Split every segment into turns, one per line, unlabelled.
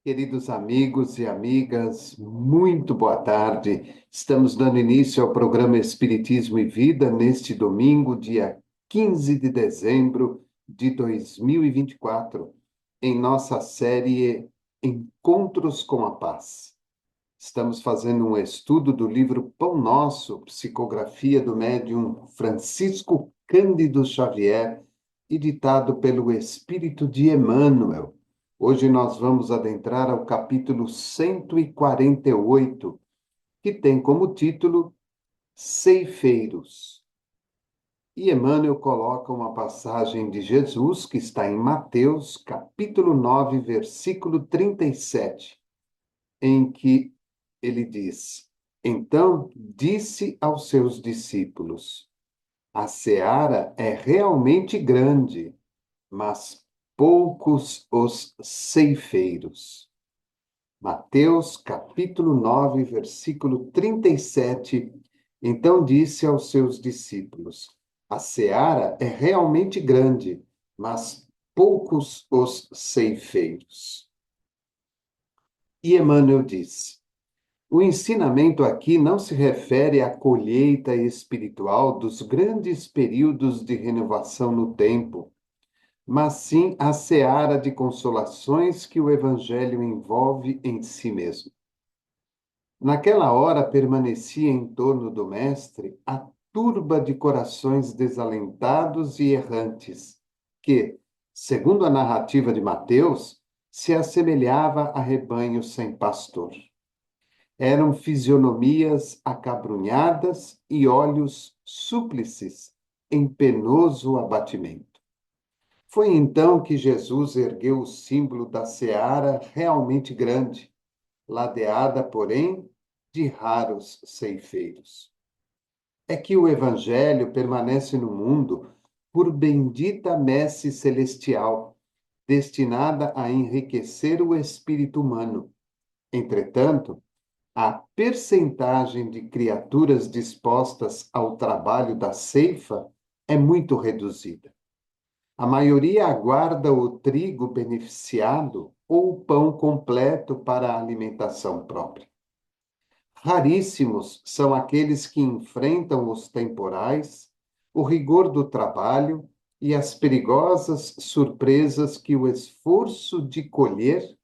Queridos amigos e amigas, muito boa tarde. Estamos dando início ao programa Espiritismo e Vida neste domingo, dia 15 de dezembro de 2024, em nossa série Encontros com a Paz. Estamos fazendo um estudo do livro Pão Nosso, psicografia do médium Francisco Cândido Xavier, editado pelo Espírito de Emmanuel. Hoje nós vamos adentrar ao capítulo 148, que tem como título Ceifeiros. E Emmanuel coloca uma passagem de Jesus que está em Mateus, capítulo 9, versículo 37, em que ele diz: Então disse aos seus discípulos: A seara é realmente grande, mas poucos os ceifeiros. Mateus, capítulo 9, versículo 37. Então disse aos seus discípulos: A seara é realmente grande, mas poucos os ceifeiros. E Emmanuel diz: O ensinamento aqui não se refere à colheita espiritual dos grandes períodos de renovação no tempo, mas sim à seara de consolações que o Evangelho envolve em si mesmo. Naquela hora permanecia em torno do Mestre a turba de corações desalentados e errantes, que, segundo a narrativa de Mateus, se assemelhava a rebanho sem pastor. Eram fisionomias acabrunhadas e olhos súplices em penoso abatimento. Foi então que Jesus ergueu o símbolo da seara realmente grande, ladeada, porém, de raros ceifeiros. É que o Evangelho permanece no mundo por bendita messe celestial, destinada a enriquecer o espírito humano. Entretanto, a percentagem de criaturas dispostas ao trabalho da ceifa é muito reduzida. A maioria aguarda o trigo beneficiado ou o pão completo para a alimentação própria. Raríssimos são aqueles que enfrentam os temporais, o rigor do trabalho e as perigosas surpresas que o esforço de colher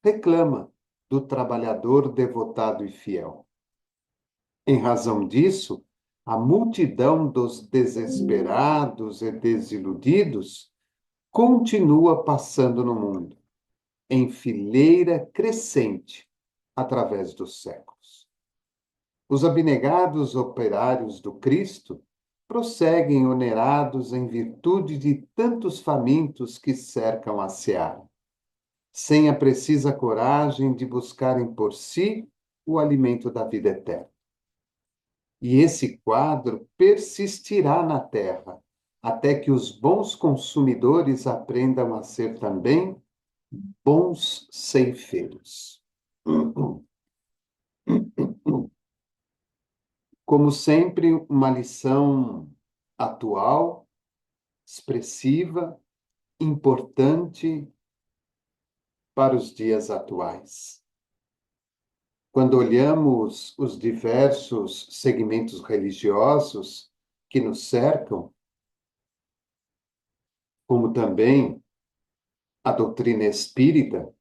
reclama do trabalhador devotado e fiel. Em razão disso, a multidão dos desesperados e desiludidos continua passando no mundo, em fileira crescente, através dos séculos. Os abnegados operários do Cristo prosseguem onerados em virtude de tantos famintos que cercam a seara, sem a precisa coragem de buscarem por si o alimento da vida eterna. E esse quadro persistirá na terra, até que os bons consumidores aprendam a ser também bons ceifeiros. Como sempre, uma lição atual, expressiva, importante para os dias atuais. Quando olhamos os diversos segmentos religiosos que nos cercam, como também a doutrina espírita,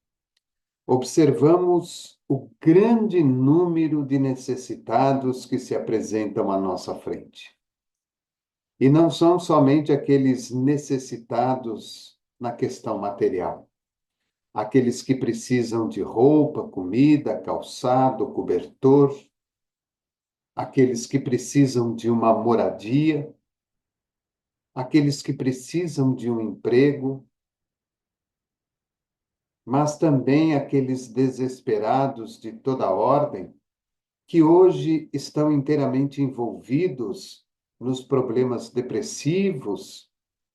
observamos o grande número de necessitados que se apresentam à nossa frente. E não são somente aqueles necessitados na questão material, aqueles que precisam de roupa, comida, calçado, cobertor, aqueles que precisam de uma moradia, aqueles que precisam de um emprego, mas também aqueles desesperados de toda ordem que hoje estão inteiramente envolvidos nos problemas depressivos,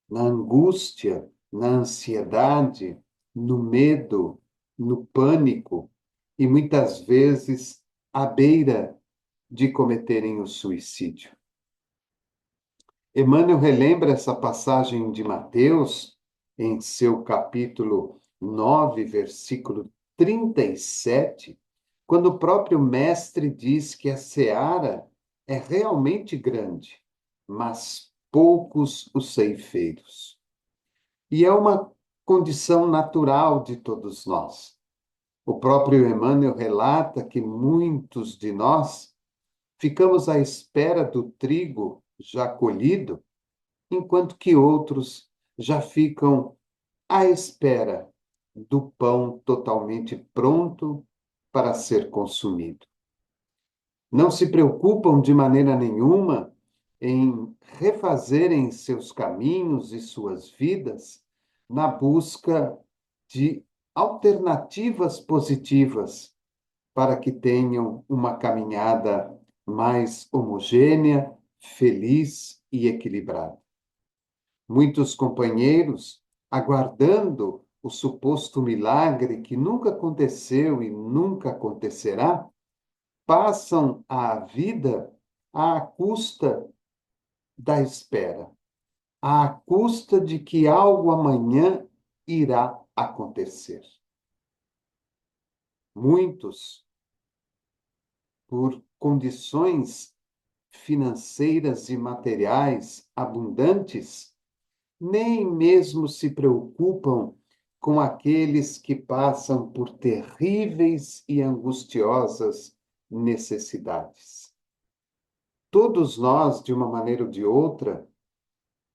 na angústia, na ansiedade, no medo, no pânico e muitas vezes à beira de cometerem o suicídio. Emmanuel relembra essa passagem de Mateus em seu capítulo 9, versículo 37, quando o próprio mestre diz que a seara é realmente grande, mas poucos os ceifeiros. E é uma condição natural de todos nós. O próprio Emmanuel relata que muitos de nós ficamos à espera do trigo já colhido, enquanto que outros já ficam à espera do pão totalmente pronto para ser consumido. Não se preocupam de maneira nenhuma em refazerem seus caminhos e suas vidas na busca de alternativas positivas para que tenham uma caminhada mais homogênea, feliz e equilibrada. Muitos companheiros, aguardando o suposto milagre que nunca aconteceu e nunca acontecerá, passam a vida à custa da espera, à custa de que algo amanhã irá acontecer. Muitos, por condições financeiras e materiais abundantes, nem mesmo se preocupam com aqueles que passam por terríveis e angustiosas necessidades. Todos nós, de uma maneira ou de outra,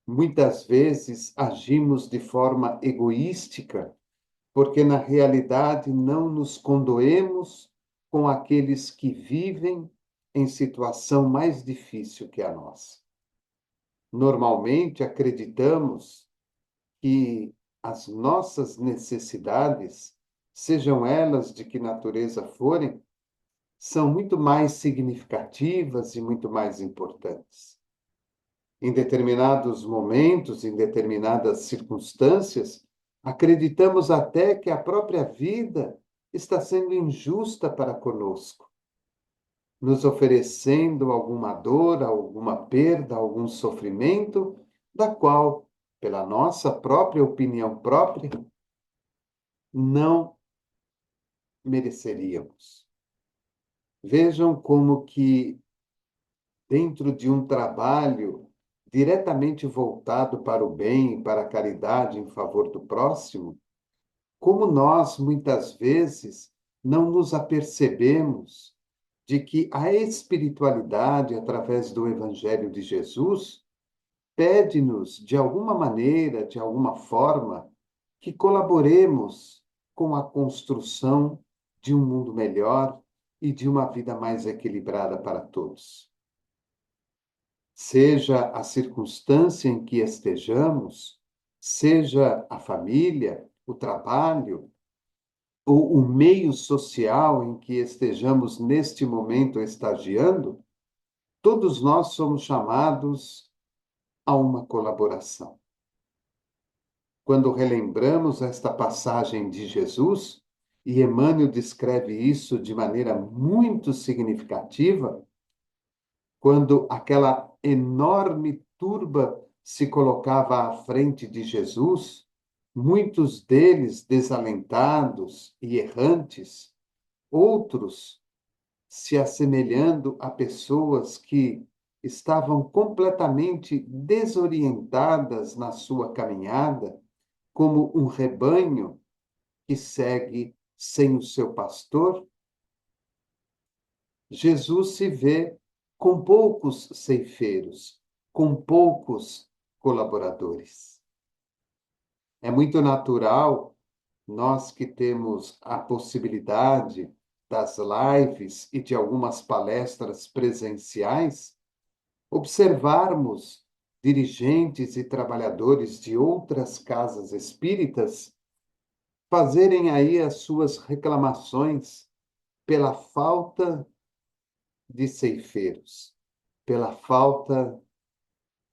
muitas vezes agimos de forma egoística, porque na realidade não nos condoemos com aqueles que vivem em situação mais difícil que a nossa. Normalmente acreditamos que as nossas necessidades, sejam elas de que natureza forem, são muito mais significativas e muito mais importantes. Em determinados momentos, em determinadas circunstâncias, acreditamos até que a própria vida está sendo injusta para conosco, nos oferecendo alguma dor, alguma perda, algum sofrimento, da qual, pela nossa própria opinião própria, não mereceríamos. Vejam como que, dentro de um trabalho diretamente voltado para o bem, para a caridade em favor do próximo, como nós, muitas vezes, não nos apercebemos de que a espiritualidade, através do Evangelho de Jesus, pede-nos, de alguma maneira, de alguma forma, que colaboremos com a construção de um mundo melhor e de uma vida mais equilibrada para todos. Seja a circunstância em que estejamos, seja a família, o trabalho, ou o meio social em que estejamos neste momento estagiando, todos nós somos chamados a uma colaboração. Quando relembramos esta passagem de Jesus, e Emmanuel descreve isso de maneira muito significativa, quando aquela enorme turba se colocava à frente de Jesus, muitos deles desalentados e errantes, outros se assemelhando a pessoas que estavam completamente desorientadas na sua caminhada, como um rebanho que segue sem o seu pastor. Jesus se vê com poucos ceifeiros, com poucos colaboradores. É muito natural nós que temos a possibilidade das lives e de algumas palestras presenciais, observarmos dirigentes e trabalhadores de outras casas espíritas fazerem aí as suas reclamações pela falta de ceifeiros, pela falta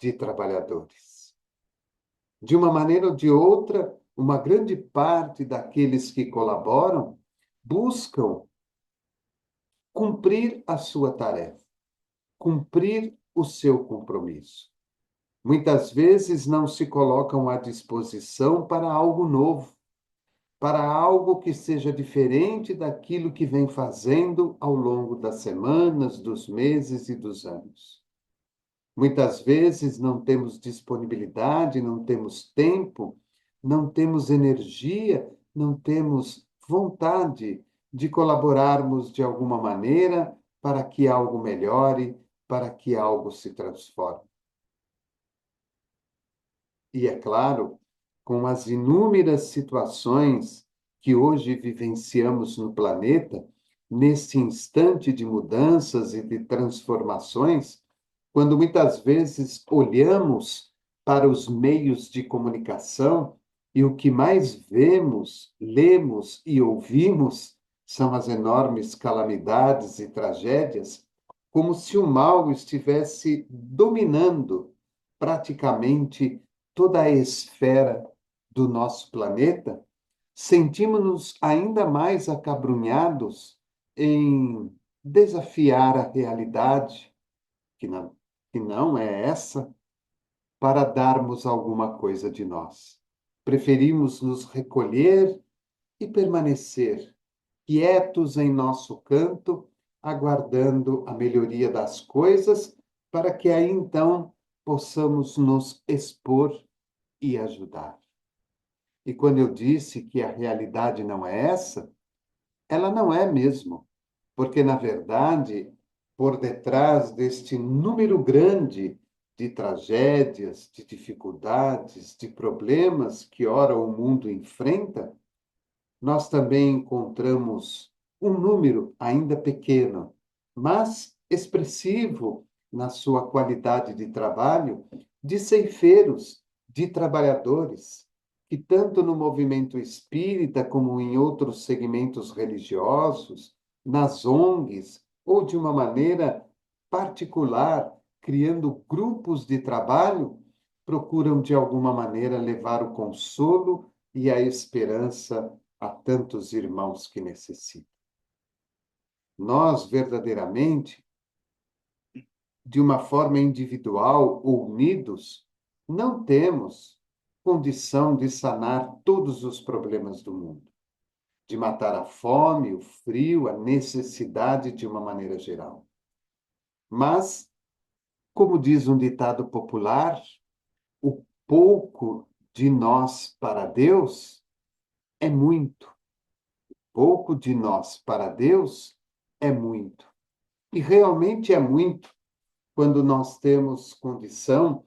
de trabalhadores. De uma maneira ou de outra, uma grande parte daqueles que colaboram buscam cumprir a sua tarefa, cumprir o seu compromisso. Muitas vezes não se colocam à disposição para algo novo, para algo que seja diferente daquilo que vem fazendo ao longo das semanas, dos meses e dos anos. Muitas vezes não temos disponibilidade, não temos tempo, não temos energia, não temos vontade de colaborarmos de alguma maneira para que algo melhore, para que algo se transforme. E é claro, com as inúmeras situações que hoje vivenciamos no planeta, nesse instante de mudanças e de transformações, quando muitas vezes olhamos para os meios de comunicação e o que mais vemos, lemos e ouvimos são as enormes calamidades e tragédias, como se o mal estivesse dominando praticamente toda a esfera do nosso planeta, sentimos-nos ainda mais acabrunhados em desafiar a realidade, que não é essa, para darmos alguma coisa de nós. Preferimos nos recolher e permanecer quietos em nosso canto, aguardando a melhoria das coisas, para que aí então possamos nos expor e ajudar. E quando eu disse que a realidade não é essa, ela não é mesmo, porque, na verdade, por detrás deste número grande de tragédias, de dificuldades, de problemas que ora o mundo enfrenta, nós também encontramos um número ainda pequeno, mas expressivo na sua qualidade de trabalho, de ceifeiros, de trabalhadores, que tanto no movimento espírita como em outros segmentos religiosos, nas ONGs ou de uma maneira particular, criando grupos de trabalho, procuram de alguma maneira levar o consolo e a esperança a tantos irmãos que necessitam. Nós, verdadeiramente, de uma forma individual ou unidos, não temos condição de sanar todos os problemas do mundo, de matar a fome, o frio, a necessidade de uma maneira geral. Mas, como diz um ditado popular, o pouco de nós para Deus é muito. Pouco de nós para Deus é muito. E realmente é muito quando nós temos condição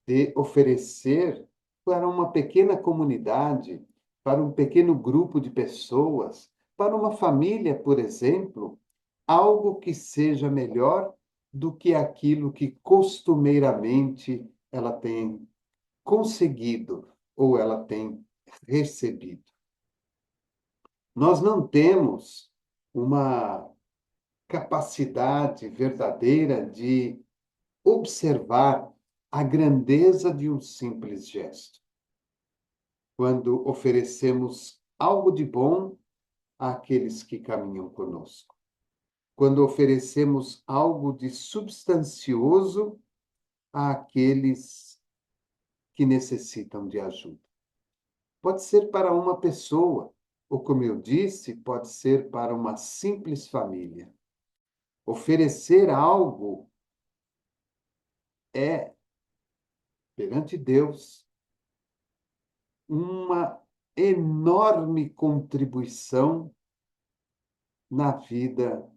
de oferecer para uma pequena comunidade, para um pequeno grupo de pessoas, para uma família, por exemplo, algo que seja melhor do que aquilo que costumeiramente ela tem conseguido ou ela tem recebido. Nós não temos uma capacidade verdadeira de observar a grandeza de um simples gesto. Quando oferecemos algo de bom àqueles que caminham conosco. Quando oferecemos algo de substancioso àqueles que necessitam de ajuda. Pode ser para uma pessoa, ou como eu disse, pode ser para uma simples família. Oferecer algo é, perante Deus, uma enorme contribuição na vida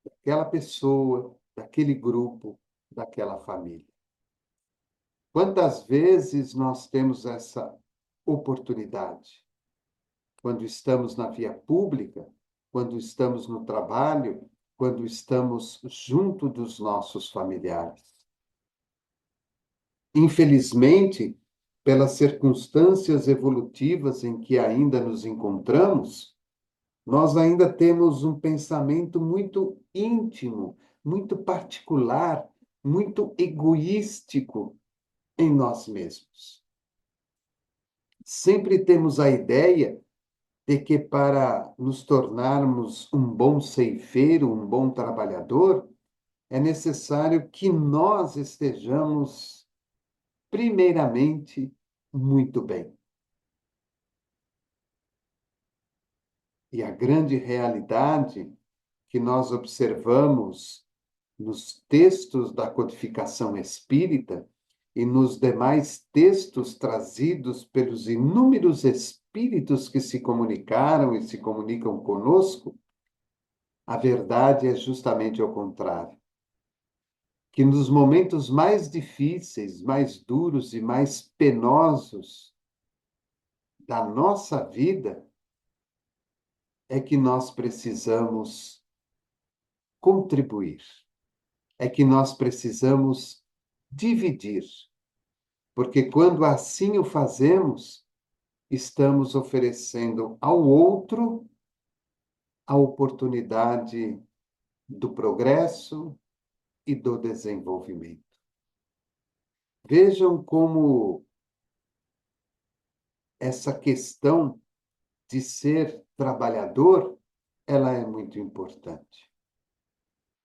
daquela pessoa, daquele grupo, daquela família. Quantas vezes nós temos essa oportunidade? Quando estamos na via pública, quando estamos no trabalho, quando estamos junto dos nossos familiares. Infelizmente, pelas circunstâncias evolutivas em que ainda nos encontramos, nós ainda temos um pensamento muito íntimo, muito particular, muito egoístico em nós mesmos. Sempre temos a ideia de que para nos tornarmos um bom ceifeiro, um bom trabalhador, é necessário que nós estejamos, primeiramente, muito bem. E a grande realidade que nós observamos nos textos da codificação espírita e nos demais textos trazidos pelos inúmeros espíritos que se comunicaram e se comunicam conosco, a verdade é justamente ao contrário. Que nos momentos mais difíceis, mais duros e mais penosos da nossa vida, é que nós precisamos contribuir, é que nós precisamos dividir, porque quando assim o fazemos, estamos oferecendo ao outro a oportunidade do progresso e do desenvolvimento. Vejam como essa questão de ser trabalhador, ela é muito importante.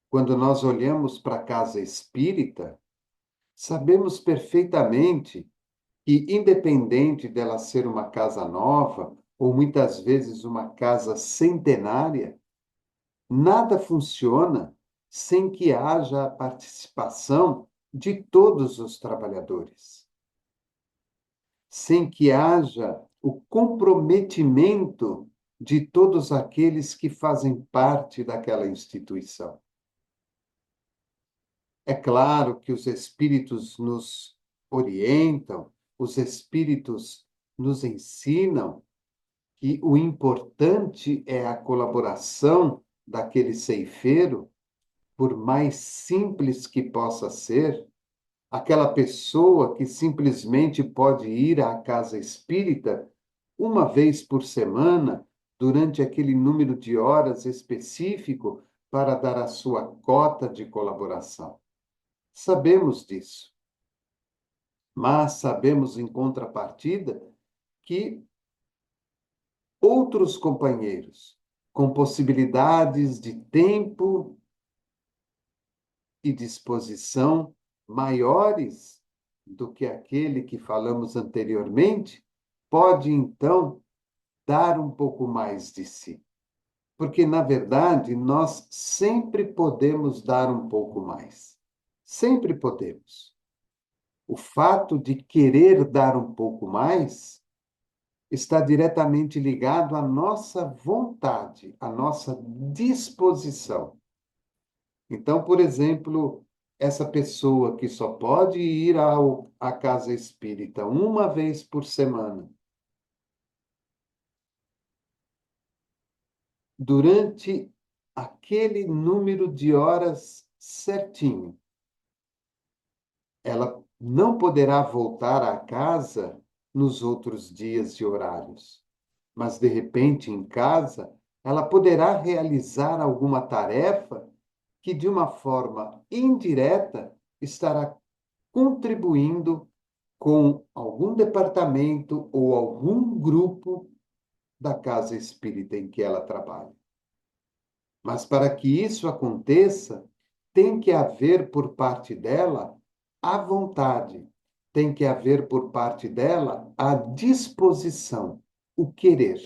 Quando nós olhamos para a casa espírita, sabemos perfeitamente que, independente dela ser uma casa nova, ou muitas vezes uma casa centenária, nada funciona sem que haja a participação de todos os trabalhadores, sem que haja o comprometimento de todos aqueles que fazem parte daquela instituição. É claro que os espíritos nos orientam, os espíritos nos ensinam que o importante é a colaboração daquele ceifeiro, por mais simples que possa ser, aquela pessoa que simplesmente pode ir à casa espírita uma vez por semana, durante aquele número de horas específico, para dar a sua cota de colaboração. Sabemos disso, mas sabemos, em contrapartida, que outros companheiros, com possibilidades de tempo e disposição maiores do que aquele que falamos anteriormente, pode então dar um pouco mais de si. Porque, na verdade, nós sempre podemos dar um pouco mais. Sempre podemos. O fato de querer dar um pouco mais está diretamente ligado à nossa vontade, à nossa disposição. Então, por exemplo, essa pessoa que só pode ir à casa espírita uma vez por semana, durante aquele número de horas certinho, ela não poderá voltar à casa nos outros dias e horários. Mas, de repente, em casa, ela poderá realizar alguma tarefa que, de uma forma indireta, estará contribuindo com algum departamento ou algum grupo da casa espírita em que ela trabalha. Mas, para que isso aconteça, tem que haver por parte dela a vontade, tem que haver por parte dela a disposição, o querer.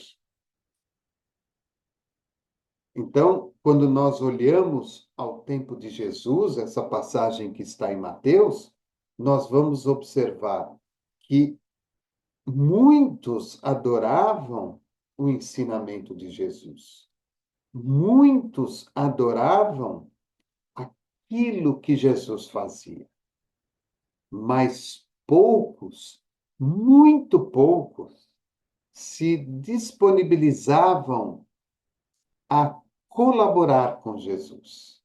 Então, quando nós olhamos ao tempo de Jesus, essa passagem que está em Mateus, nós vamos observar que muitos adoravam o ensinamento de Jesus. Muitos adoravam aquilo que Jesus fazia. Mas poucos, muito poucos, se disponibilizavam a colaborar com Jesus,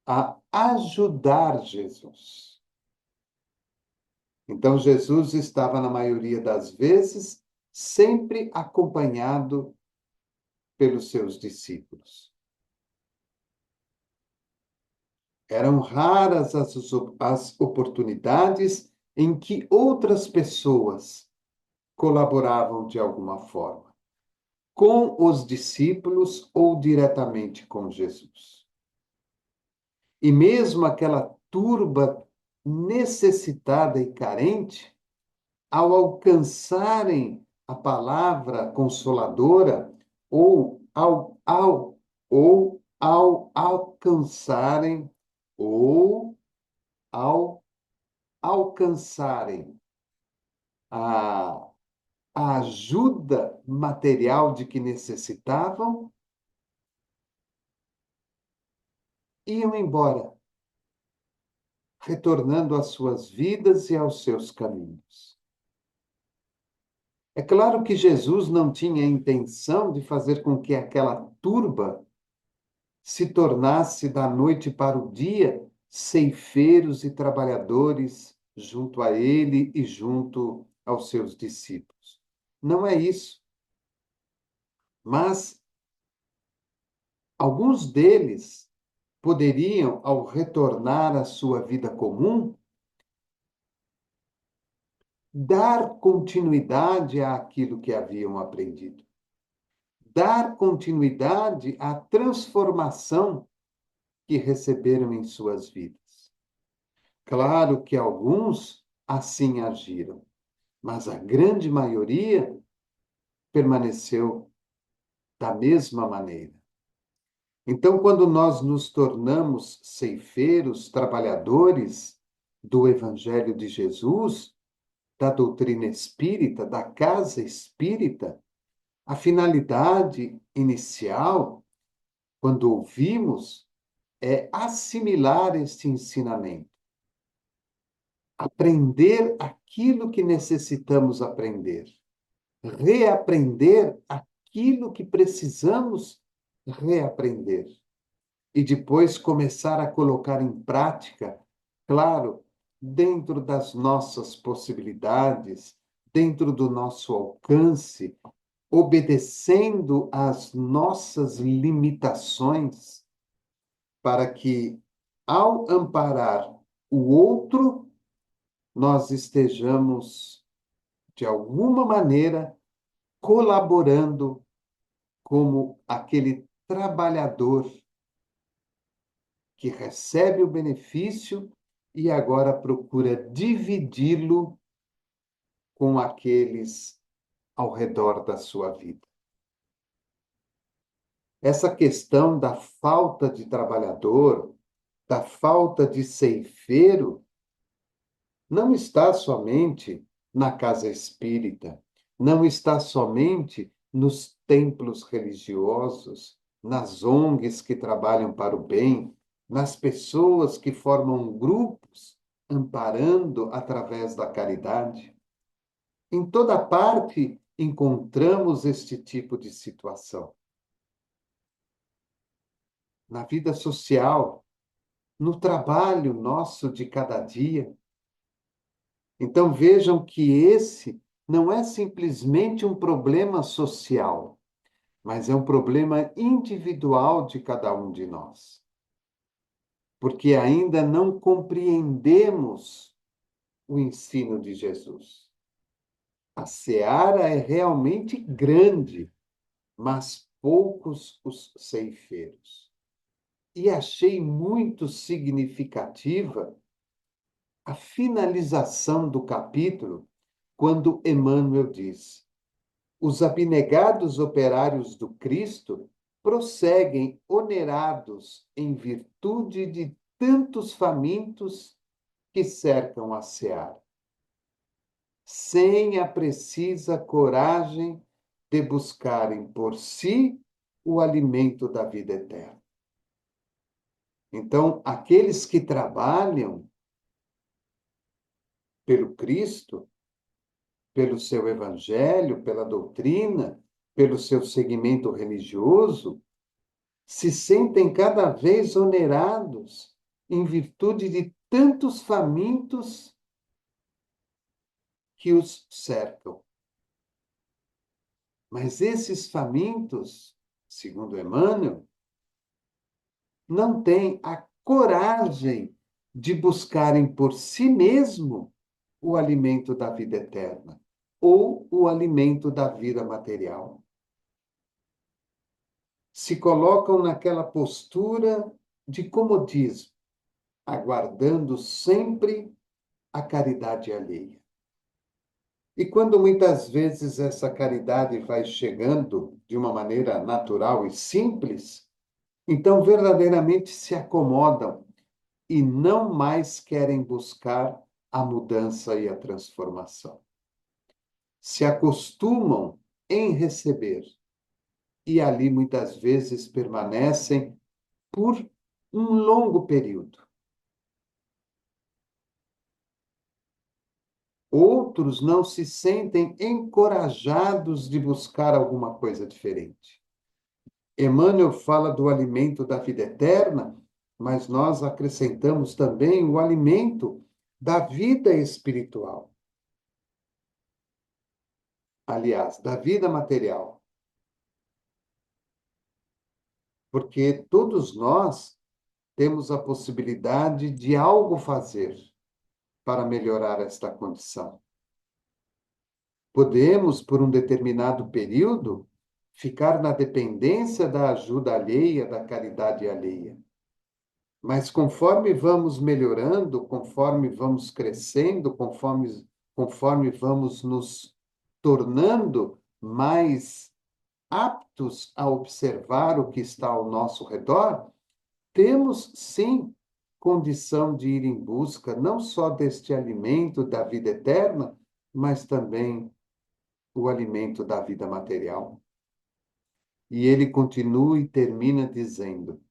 a ajudar Jesus. Então, Jesus estava, na maioria das vezes, sempre acompanhado pelos seus discípulos. Eram raras as oportunidades em que outras pessoas colaboravam de alguma forma, com os discípulos ou diretamente com Jesus. E mesmo aquela turba necessitada e carente, ao alcançarem a palavra consoladora ou ao alcançarem, ou ao alcançarem a, a ajuda material de que necessitavam, iam embora, retornando às suas vidas e aos seus caminhos. É claro que Jesus não tinha a intenção de fazer com que aquela turba se tornasse da noite para o dia ceifeiros e trabalhadores junto a ele e junto aos seus discípulos. Não é isso. Mas alguns deles poderiam, ao retornar à sua vida comum, dar continuidade àquilo que haviam aprendido, dar continuidade à transformação que receberam em suas vidas. Claro que alguns assim agiram, mas a grande maioria permaneceu da mesma maneira. Então, quando nós nos tornamos ceifeiros, trabalhadores do Evangelho de Jesus, da doutrina espírita, da casa espírita, a finalidade inicial, quando ouvimos, é assimilar este ensinamento, aprender aquilo que necessitamos aprender, reaprender aquilo que precisamos reaprender e depois começar a colocar em prática, claro, dentro das nossas possibilidades, dentro do nosso alcance, obedecendo às nossas limitações, para que, ao amparar o outro, nós estejamos, de alguma maneira, colaborando como aquele trabalhador que recebe o benefício e agora procura dividi-lo com aqueles ao redor da sua vida. Essa questão da falta de trabalhador, da falta de ceifeiro, não está somente na casa espírita, não está somente nos templos religiosos, nas ONGs que trabalham para o bem, nas pessoas que formam grupos amparando através da caridade. Em toda parte encontramos este tipo de situação. Na vida social, no trabalho nosso de cada dia. Então vejam que esse não é simplesmente um problema social, mas é um problema individual de cada um de nós. Porque ainda não compreendemos o ensino de Jesus. A seara é realmente grande, mas poucos os ceifeiros. E achei muito significativa a finalização do capítulo, quando Emmanuel diz: os abnegados operários do Cristo prosseguem onerados em virtude de tantos famintos que cercam a seara, sem a precisa coragem de buscarem por si o alimento da vida eterna. Então, aqueles que trabalham pelo Cristo, pelo seu evangelho, pela doutrina, pelo seu segmento religioso, se sentem cada vez onerados em virtude de tantos famintos que os cercam. Mas esses famintos, segundo Emmanuel, não têm a coragem de buscarem por si mesmo o alimento da vida eterna ou o alimento da vida material. Se colocam naquela postura de comodismo, aguardando sempre a caridade alheia. E quando muitas vezes essa caridade vai chegando de uma maneira natural e simples, então verdadeiramente se acomodam e não mais querem buscar a mudança e a transformação. Se acostumam em receber e ali muitas vezes permanecem por um longo período. Outros não se sentem encorajados de buscar alguma coisa diferente. Emmanuel fala do alimento da vida eterna, mas nós acrescentamos também o alimento da vida espiritual. Aliás, da vida material. Porque todos nós temos a possibilidade de algo fazer para melhorar esta condição. Podemos, por um determinado período, ficar na dependência da ajuda alheia, da caridade alheia. Mas conforme vamos melhorando, conforme vamos crescendo, conforme vamos nos tornando mais aptos a observar o que está ao nosso redor, temos sim condição de ir em busca não só deste alimento da vida eterna, mas também o alimento da vida material. E ele continua e termina dizendo: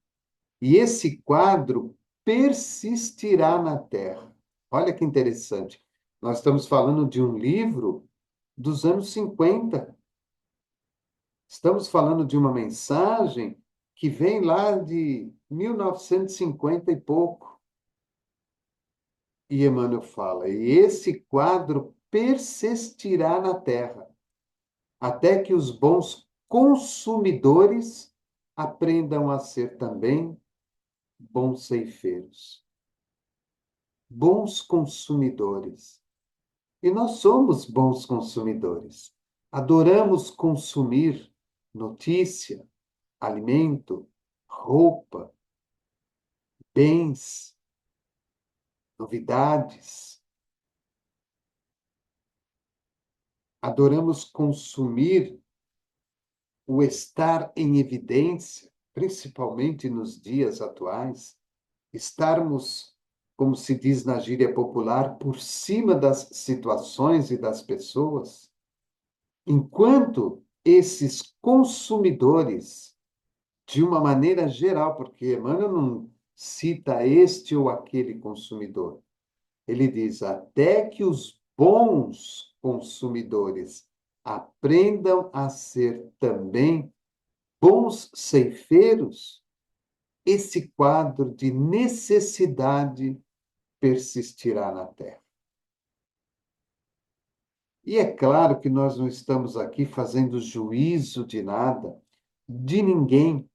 e esse quadro persistirá na Terra. Olha que interessante. Nós estamos falando de um livro dos anos 50. Estamos falando de uma mensagem que vem lá de 1950 e pouco. E Emmanuel fala: e esse quadro persistirá na Terra, até que os bons consumidores aprendam a ser também bons ceifeiros, bons consumidores. E nós somos bons consumidores. Adoramos consumir notícia, alimento, roupa, bens, novidades. Adoramos consumir o estar em evidência, principalmente nos dias atuais, estarmos, como se diz na gíria popular, por cima das situações e das pessoas, enquanto esses consumidores, de uma maneira geral, porque Emmanuel não cita este ou aquele consumidor, ele diz até que os bons consumidores aprendam a ser também bons ceifeiros, esse quadro de necessidade persistirá na Terra. E é claro que nós não estamos aqui fazendo juízo de nada, de ninguém.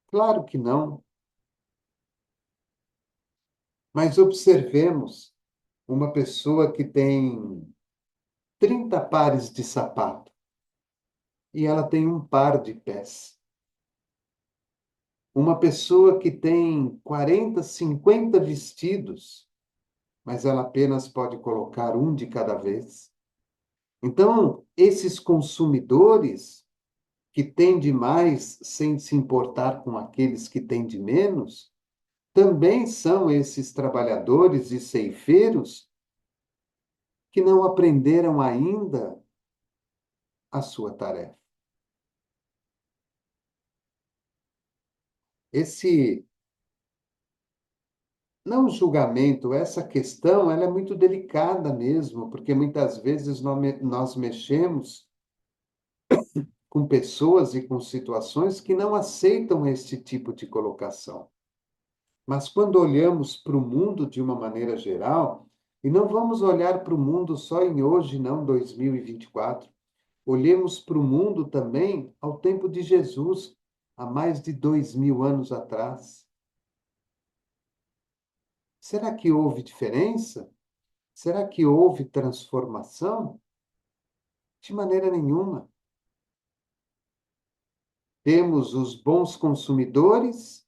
Claro que não. Mas observemos uma pessoa que tem 30 pares de sapato e ela tem um par de pés. Uma pessoa que tem 40, 50 vestidos, mas ela apenas pode colocar um de cada vez. Então, esses consumidores que têm de mais sem se importar com aqueles que têm de menos, também são esses trabalhadores e ceifeiros que não aprenderam ainda a sua tarefa. Esse não julgamento, essa questão, ela é muito delicada mesmo, porque muitas vezes nós mexemos com pessoas e com situações que não aceitam esse tipo de colocação. Mas quando olhamos para o mundo de uma maneira geral, e não vamos olhar para o mundo só em hoje, não, 2024, olhemos para o mundo também ao tempo de Jesus, há mais de 2000 anos atrás. Será que houve diferença? Será que houve transformação? De maneira nenhuma. Temos os bons consumidores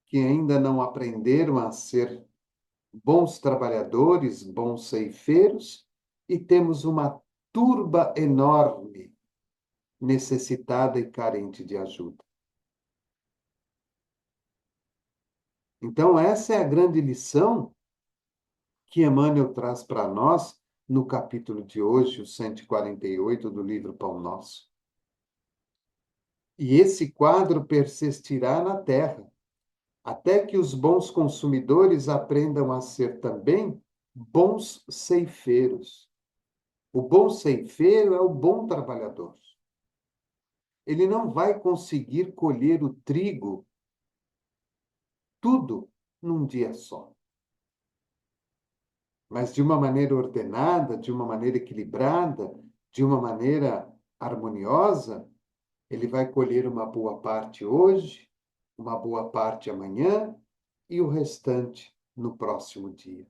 que ainda não aprenderam a ser bons trabalhadores, bons ceifeiros, e temos uma turba enorme, necessitada e carente de ajuda. Então, essa é a grande lição que Emmanuel traz para nós no capítulo de hoje, o 148 do livro Pão Nosso. E esse quadro persistirá na Terra, até que os bons consumidores aprendam a ser também bons ceifeiros. O bom ceifeiro é o bom trabalhador. Ele não vai conseguir colher o trigo tudo num dia só. Mas de uma maneira ordenada, de uma maneira equilibrada, de uma maneira harmoniosa, ele vai colher uma boa parte hoje, uma boa parte amanhã e o restante no próximo dia.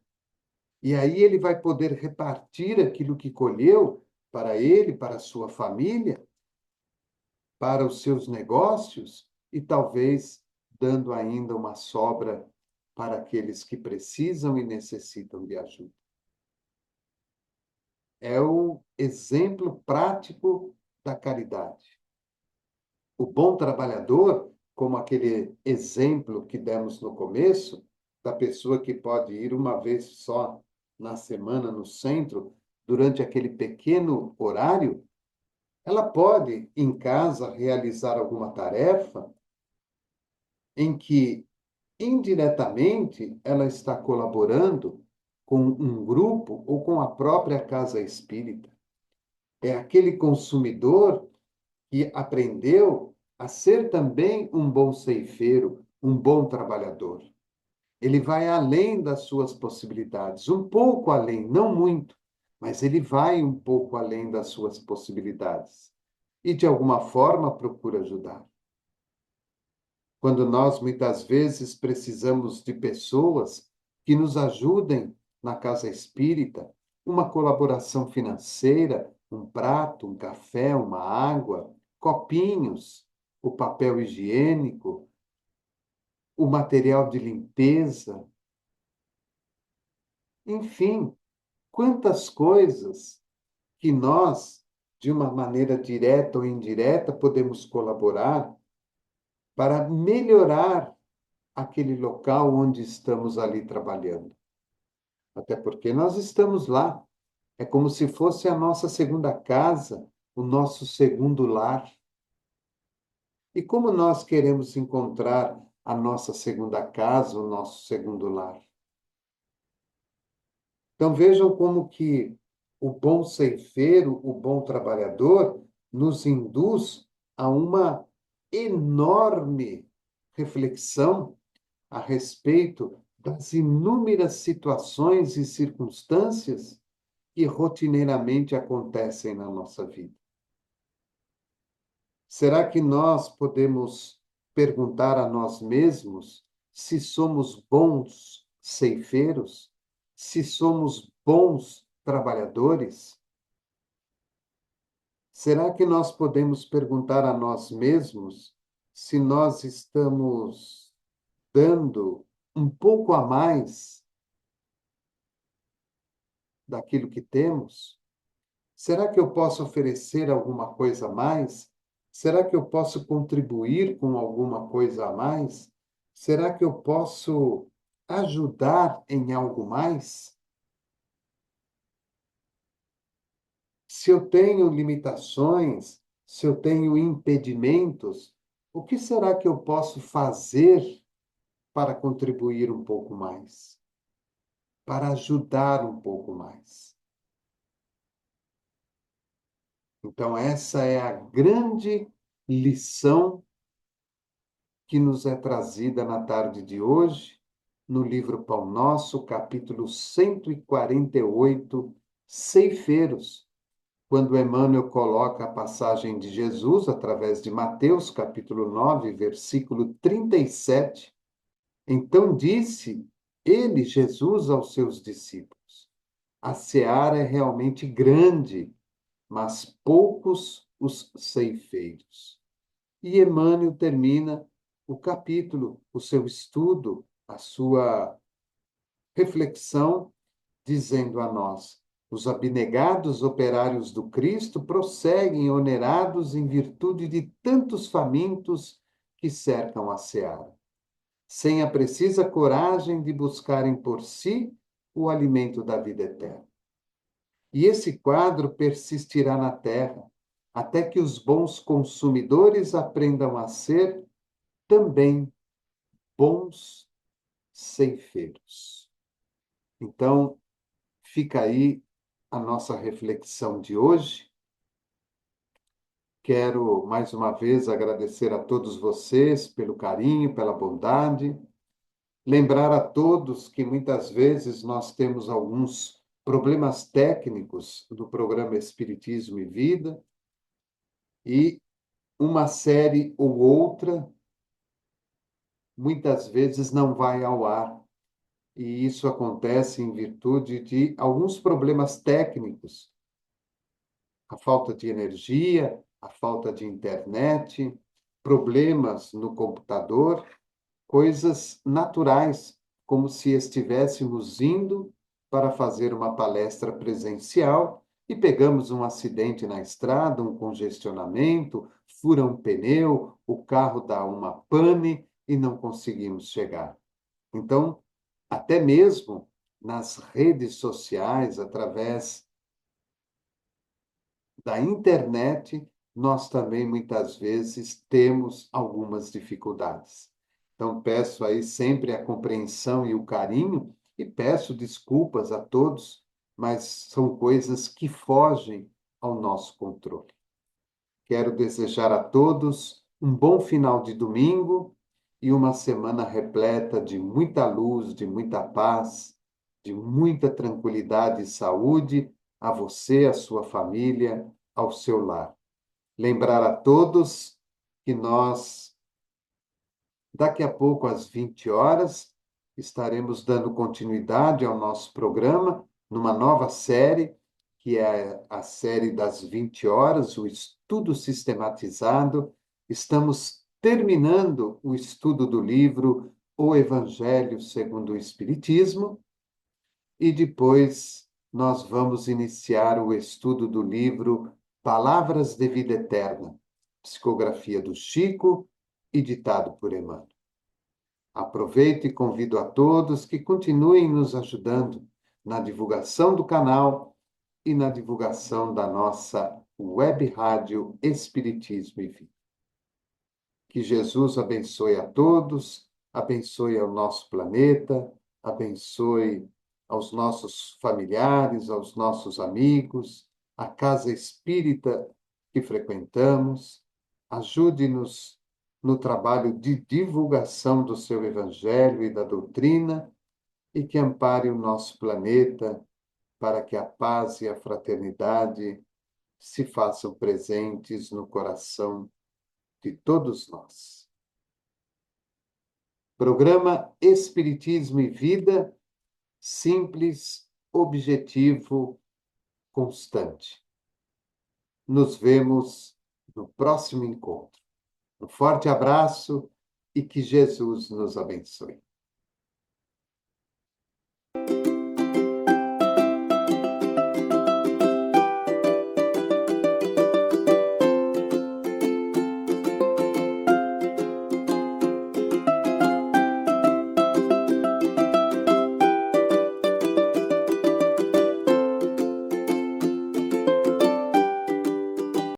E aí ele vai poder repartir aquilo que colheu para ele, para a sua família, para os seus negócios e talvez dando ainda uma sobra para aqueles que precisam e necessitam de ajuda. É o exemplo prático da caridade. O bom trabalhador, como aquele exemplo que demos no começo, da pessoa que pode ir uma vez só na semana no centro, durante aquele pequeno horário, ela pode, em casa, realizar alguma tarefa em que, indiretamente, ela está colaborando com um grupo ou com a própria casa espírita. É aquele consumidor que aprendeu a ser também um bom ceifeiro, um bom trabalhador. Ele vai além das suas possibilidades, um pouco além, não muito, mas ele vai um pouco além das suas possibilidades. E, de alguma forma, procura ajudar. Quando nós, muitas vezes, precisamos de pessoas que nos ajudem na casa espírita, uma colaboração financeira, um prato, um café, uma água, copinhos, o papel higiênico, o material de limpeza, enfim, quantas coisas que nós, de uma maneira direta ou indireta, podemos colaborar para melhorar aquele local onde estamos ali trabalhando. Até porque nós estamos lá. É como se fosse a nossa segunda casa, o nosso segundo lar. E como nós queremos encontrar a nossa segunda casa, o nosso segundo lar? Então vejam como que o bom ceifeiro, o bom trabalhador, nos induz a uma enorme reflexão a respeito das inúmeras situações e circunstâncias que rotineiramente acontecem na nossa vida. Será que nós podemos perguntar a nós mesmos se somos bons ceifeiros? Se somos bons trabalhadores? Será que nós podemos perguntar a nós mesmos se nós estamos dando um pouco a mais daquilo que temos? Será que eu posso oferecer alguma coisa a mais? Será que eu posso contribuir com alguma coisa a mais? Será que eu posso ajudar em algo mais? Se eu tenho limitações, se eu tenho impedimentos, o que será que eu posso fazer para contribuir um pouco mais? Para ajudar um pouco mais? Então, essa é a grande lição que nos é trazida na tarde de hoje, no livro Pão Nosso, capítulo 148, Ceifeiros, quando Emmanuel coloca a passagem de Jesus através de Mateus, capítulo 9, versículo 37. Então disse ele, Jesus, aos seus discípulos: a seara é realmente grande, mas poucos os ceifeiros. E Emmanuel termina o capítulo, o seu estudo, a sua reflexão, dizendo a nós: Os abnegados operários do Cristo prosseguem onerados em virtude de tantos famintos que cercam a seara, sem a precisa coragem de buscarem por si o alimento da vida eterna. E esse quadro persistirá na terra, até que os bons consumidores aprendam a ser também bons ceifeiros. Então, fica aí a nossa reflexão de hoje. Quero mais uma vez agradecer a todos vocês pelo carinho, pela bondade. Lembrar a todos que muitas vezes nós temos alguns problemas técnicos do programa Espiritismo e Vida e uma série ou outra muitas vezes não vai ao ar. E isso acontece em virtude de alguns problemas técnicos, a falta de energia, a falta de internet, problemas no computador, coisas naturais, como se estivéssemos indo para fazer uma palestra presencial e pegamos um acidente na estrada, um congestionamento, fura um pneu, o carro dá uma pane e não conseguimos chegar. Então, até mesmo nas redes sociais, através da internet, nós também muitas vezes temos algumas dificuldades. Então, peço aí sempre a compreensão e o carinho e peço desculpas a todos, mas são coisas que fogem ao nosso controle. Quero desejar a todos um bom final de domingo e uma semana repleta de muita luz, de muita paz, de muita tranquilidade e saúde a você, a sua família, ao seu lar. Lembrar a todos que nós, daqui a pouco, às 20 horas, estaremos dando continuidade ao nosso programa, numa nova série, que é a série das 20 horas, o estudo sistematizado. Estamos terminando o estudo do livro O Evangelho segundo o Espiritismo, e depois nós vamos iniciar o estudo do livro Palavras de Vida Eterna, psicografia do Chico e ditado por Emmanuel. Aproveito e convido a todos que continuem nos ajudando na divulgação do canal e na divulgação da nossa web rádio Espiritismo e Vida. Que Jesus abençoe a todos, abençoe ao nosso planeta, abençoe aos nossos familiares, aos nossos amigos, a casa espírita que frequentamos. Ajude-nos no trabalho de divulgação do seu Evangelho e da doutrina e que ampare o nosso planeta para que a paz e a fraternidade se façam presentes no coração de todos nós. Programa Espiritismo e Vida, simples, objetivo, constante. Nos vemos no próximo encontro. Um forte abraço e que Jesus nos abençoe.